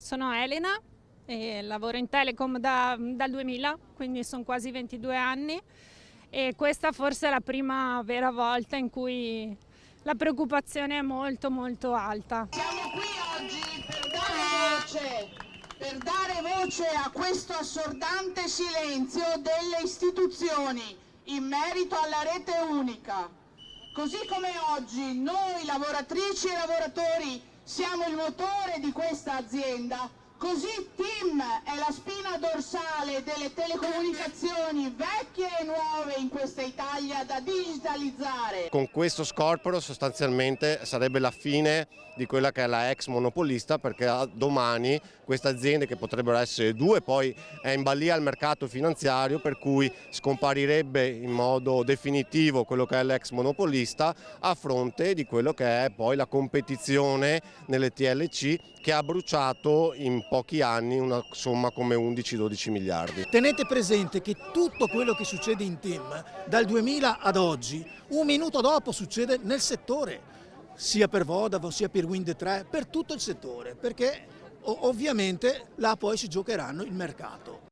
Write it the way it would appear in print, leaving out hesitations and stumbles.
Sono Elena e lavoro in Telecom dal 2000, quindi sono quasi 22 anni e questa forse è la prima vera volta in cui la preoccupazione è molto molto alta. Siamo qui oggi per dare voce a questo assordante silenzio delle istituzioni in merito alla rete unica. Così come oggi noi lavoratrici e lavoratori siamo il motore di questa azienda, così TIM è la spina dorsale delle telecomunicazioni vecchie e nuove in questa Italia da digitalizzare. Con questo scorporo sostanzialmente sarebbe la fine di quella che è la ex monopolista, perché domani queste aziende, che potrebbero essere due, poi è in balia al mercato finanziario, per cui scomparirebbe in modo definitivo quello che è l'ex monopolista a fronte di quello che è poi la competizione nelle TLC, che ha bruciato in pochi anni una somma come 11-12 miliardi. Tenete presente che tutto quello che succede in TIM dal 2000 ad oggi, un minuto dopo succede nel settore, sia per Vodafone, sia per Wind Tre, per tutto il settore, perché ovviamente là poi si giocheranno il mercato.